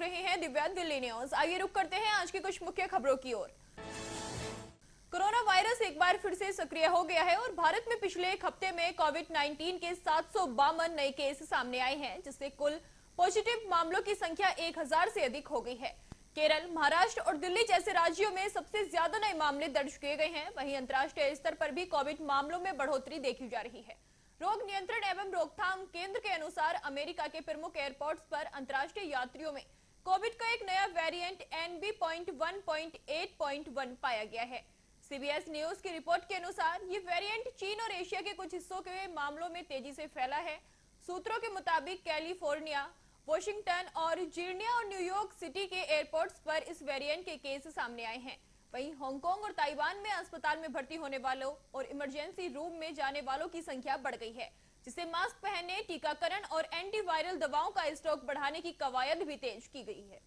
रहे हैं दिव्या दिल्ली न्यूज। आइए रुक करते हैं आज की कुछ मुख्य खबरों की ओर। कोरोना वायरस एक बार फिर से सक्रिय हो गया है और भारत में पिछले एक हफ्ते में कोविड-19 के 752 नए केस सामने आए हैं, जिससे कुल पॉजिटिव मामलों की संख्या 1000 से अधिक हो गई है। केरल, महाराष्ट्र और दिल्ली जैसे राज्यों में सबसे ज्यादा नए मामले दर्ज किए गए हैं। वहीं अंतर्राष्ट्रीय स्तर पर भी कोविड मामलों में बढ़ोतरी देखी जा रही है। रोग नियंत्रण एवं रोकथाम केंद्र के अनुसार अमेरिका के प्रमुख एयरपोर्ट्स पर अंतर्राष्ट्रीय यात्रियों में कोविड का एक नया वेरिएंट NB.1.8.1 पाया गया है। सीबीएस न्यूज की रिपोर्ट के अनुसार ये वेरिएंट चीन और एशिया के कुछ हिस्सों के मामलों में तेजी से फैला है। सूत्रों के मुताबिक कैलिफोर्निया, वॉशिंगटन और वर्जीनिया और न्यूयॉर्क सिटी के एयरपोर्ट्स पर इस वेरिएंट के केस सामने आए हैं। वहीं हांगकांग और ताइवान में अस्पताल में भर्ती होने वालों और इमरजेंसी रूम में जाने वालों की संख्या बढ़ गई है, जिससे मास्क पहनने, टीकाकरण और एंटीवायरल दवाओं का स्टॉक बढ़ाने की कवायद भी तेज की गई है।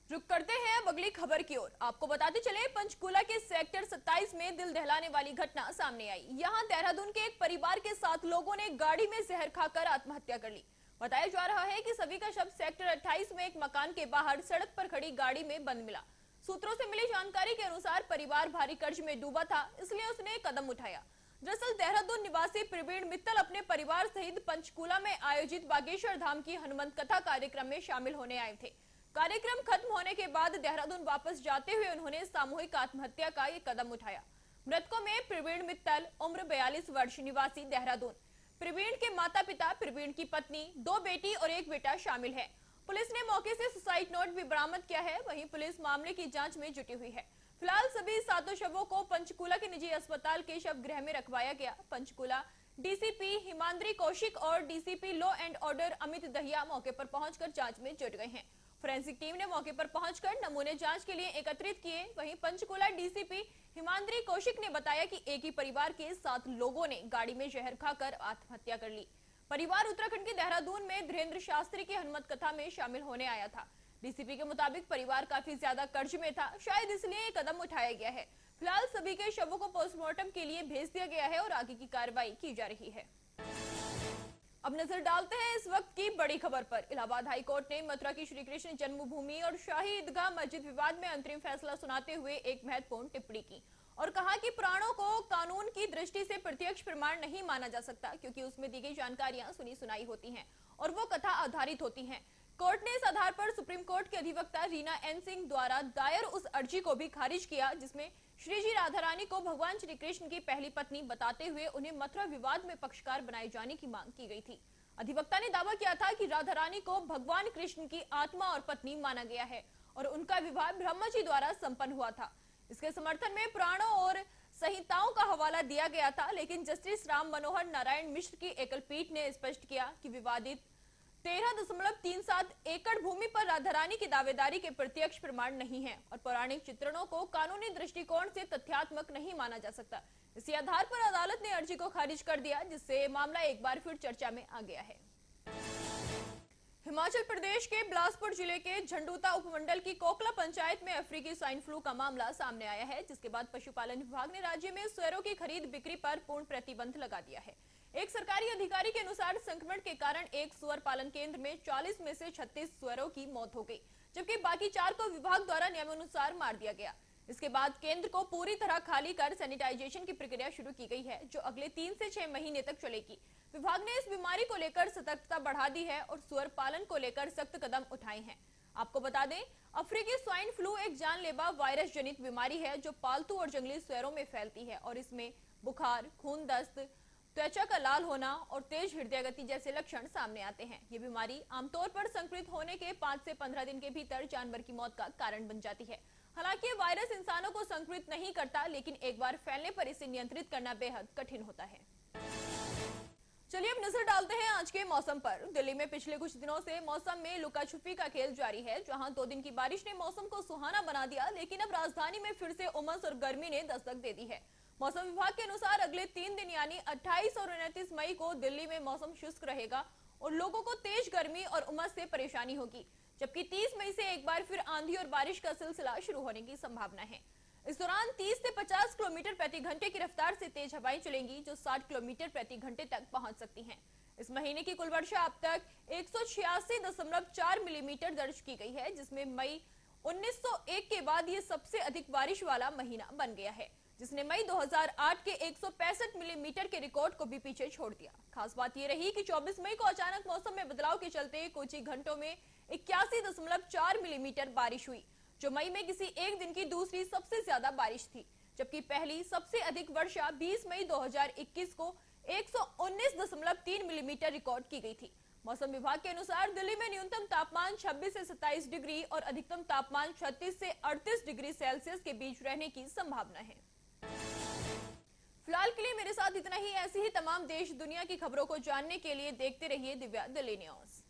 रुक करते हैं अब अगली खबर की ओर। आपको बताते चले, पंचकुला के सेक्टर 27 में दिल दहलाने वाली घटना सामने आई। यहां देहरादून के एक परिवार के 7 लोगों ने गाड़ी में जहर खाकर आत्महत्या कर ली। बताया जा रहा है कि सभी का शव सेक्टर 28 में एक मकान के बाहर सड़क पर खड़ी गाड़ी में बंद मिला। सूत्रों से मिली जानकारी के अनुसार परिवार भारी कर्ज में डूबा था, इसलिए उसने कदम उठाया। दरअसल देहरादून निवासी प्रवीण मित्तल अपने परिवार सहित पंचकुला में आयोजित बागेश्वर धाम की हनुमंत कथा कार्यक्रम में शामिल होने आए थे। कार्यक्रम खत्म होने के बाद देहरादून वापस जाते हुए उन्होंने सामूहिक आत्महत्या का ये कदम उठाया। मृतकों में प्रवीण मित्तल, उम्र 42 वर्ष, निवासी देहरादून, प्रवीण के माता पिता, प्रवीण की पत्नी, 2 बेटी और 1 बेटा शामिल है। पुलिस ने मौके से सुसाइड नोट भी बरामद किया है। वहीं पुलिस मामले की जांच में जुटी हुई है। फिलहाल सभी 7 शवों को पंचकुला के निजी अस्पताल के शव गृह में रखवाया गया। पंचकुला डीसीपी हिमांद्री कौशिक और DCP law and order Amit Dahiya मौके पर पहुंचकर जांच में जुट गए हैं। फोरेंसिक टीम ने मौके पर पहुंचकर नमूने जांच के लिए एकत्रित किए। वहीं पंचकुला डीसीपी हिमांद्री कौशिक ने बताया कि एक ही परिवार के 7 लोगों ने गाड़ी में जहर खाकर आत्महत्या कर ली। परिवार उत्तराखंड के देहरादून में धीरेन्द्र शास्त्री की हनुमत कथा में शामिल होने आया था। डीसीपी के मुताबिक परिवार काफी ज्यादा कर्ज में था, शायद इसलिए ये कदम उठाया गया है। फिलहाल सभी के शवों को पोस्टमार्टम के लिए भेज दिया गया है और आगे की कार्रवाई की जा रही है। अब नजर डालते हैं इस वक्त की बड़ी खबर पर। इलाहाबाद हाई कोर्ट ने मथुरा की श्री कृष्ण जन्मभूमि और शाही ईदगाह मस्जिद विवाद में अंतरिम फैसला सुनाते हुए एक महत्वपूर्ण टिप्पणी की और कहा कि पुराणों को कानून की दृष्टि से प्रत्यक्ष प्रमाण नहीं माना जा सकता, क्योंकि उसमें दी गई जानकारियां सुनी सुनाई होती हैं और वो कथा आधारित होती हैं। कोर्ट ने इस आधार पर सुप्रीम कोर्ट के अधिवक्ता रीना एन सिंह द्वारा दायर उस अर्जी को भी खारिज किया, जिसमें श्री जी राधा रानी को भगवान श्री कृष्ण की पहली पत्नी बताते हुए उन्हें मथुरा विवाद में पक्षकार बनाए जाने की मांग की गई थी। अधिवक्ता ने दावा किया था कि राधा रानी को भगवान कृष्ण की आत्मा और पत्नी माना गया है और उनका विवाह ब्रह्मा जी द्वारा संपन्न हुआ था। इसके समर्थन में पुराणों और संहिताओं का हवाला दिया गया था, लेकिन जस्टिस राम मनोहर नारायण मिश्र की एकल पीठ ने स्पष्ट किया कि विवादित 13.37 एकड़ भूमि पर राधा रानी की दावेदारी के प्रत्यक्ष प्रमाण नहीं है और पौराणिक चित्रणों को कानूनी दृष्टिकोण से तथ्यात्मक नहीं माना जा सकता। इसी आधार पर अदालत ने अर्जी को खारिज कर दिया, जिससे मामला एक बार फिर चर्चा में आ गया है। हिमाचल प्रदेश के बिलासपुर जिले के झंडूता उपमंडल की कोकला पंचायत में अफ्रीकी स्वाइन फ्लू का मामला सामने आया है, जिसके बाद पशुपालन विभाग ने राज्य में सुअरों की खरीद बिक्री पर पूर्ण प्रतिबंध लगा दिया है। एक सरकारी अधिकारी के अनुसार संक्रमण के कारण एक सुअर पालन केंद्र में 40 में से 36 सुअरों की मौत हो गई, जबकि बाकी 4 को विभाग द्वारा नियमानुसार मार दिया गया। इसके बाद केंद्र को पूरी तरह खाली कर सैनिटाइजेशन की प्रक्रिया शुरू की गई है, जो अगले 3 से 6 महीने तक चलेगी। विभाग ने इस बीमारी को लेकर सतर्कता बढ़ा दी है और सुअर पालन को लेकर सख्त कदम उठाए हैं। आपको बता दें, अफ्रीकी स्वाइन फ्लू एक जानलेवा वायरस जनित बीमारी है जो पालतू और जंगली सुअरों में फैलती है और इसमें बुखार, खून दस्त, त्वचा का लाल होना और तेज हृदय गति जैसे लक्षण सामने आते हैं। ये बीमारी आमतौर पर संक्रमित होने के 5 से 15 दिन के भीतर जानवर की मौत का कारण बन जाती है। हालांकि वायरस इंसानों को संक्रमित नहीं करता, लेकिन एक बार फैलने पर इसे नियंत्रित करना बेहद कठिन होता है। चलिए अब नजर डालते हैं आज के मौसम पर। दिल्ली में पिछले कुछ दिनों से मौसम में लुका छुपी का खेल जारी है। जहां 2 दिन की बारिश ने मौसम को सुहाना बना दिया, लेकिन अब राजधानी में फिर से उमस और गर्मी ने दस्तक दे दी है। मौसम विभाग के अनुसार अगले 3 दिन यानी 28 और 29 मई को दिल्ली में मौसम शुष्क रहेगा और लोगों को तेज गर्मी और उमस से परेशानी होगी, जबकि 30 मई से एक बार फिर आंधी और बारिश का सिलसिला शुरू होने की संभावना है। इस दौरान 30 से 50 किलोमीटर प्रति घंटे की रफ्तार से तेज हवाएं चलेंगी, जो 60 किलोमीटर प्रति घंटे तक पहुंच सकती हैं। इस महीने की कुल वर्षा अब तक 186.4 मिलीमीटर दर्ज की गई है, जिसमें मई 1901 के बाद ये सबसे अधिक बारिश वाला महीना बन गया है, जिसने मई 2008 के 165 मिलीमीटर के रिकॉर्ड को भी पीछे छोड़ दिया। खास बात ये रही कि 24 मई को अचानक मौसम में बदलाव के चलते कुछ ही घंटों में 81.4 मिलीमीटर बारिश हुई, जो मई में किसी एक दिन की दूसरी सबसे ज्यादा बारिश थी, जबकि पहली सबसे अधिक वर्षा 20 मई 2021 को 119.3 मिलीमीटर रिकॉर्ड की गई थी। मौसम विभाग के अनुसार दिल्ली में न्यूनतम तापमान 26 से 27 डिग्री और अधिकतम तापमान 36 से 38 डिग्री सेल्सियस के बीच रहने की संभावना है। फिलहाल के लिए मेरे साथ इतना ही। ऐसी ही तमाम देश दुनिया की खबरों को जानने के लिए देखते रहिए दिव्या दिल्ली न्यूज।